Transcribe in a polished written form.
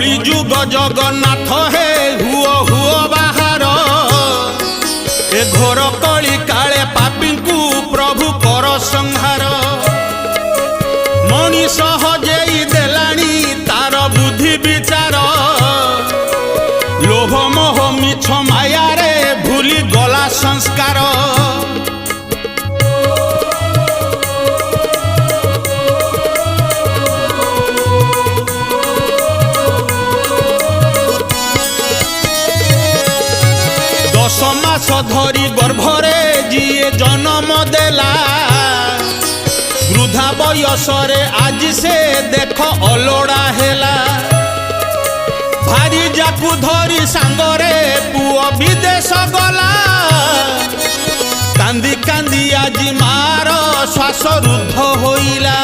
कली जुग जगन्नाथ हे हुओ हुओ बाहर ए घोर कली काले पापी को प्रभु कर संहार मनीष हजेई देलानी तार बुद्धि विचार लोभ मोह मिछ माया रे भूली गला संस्कार दश मास धरी गर्भरे जिए जन्म देला वृद्धा बयसरे आज से देख अलोड़ा हेला भारी जाकू धरी सांगरे पुओ विदेश गला कांदी कांदी आज मार श्वास रुद्ध होइला।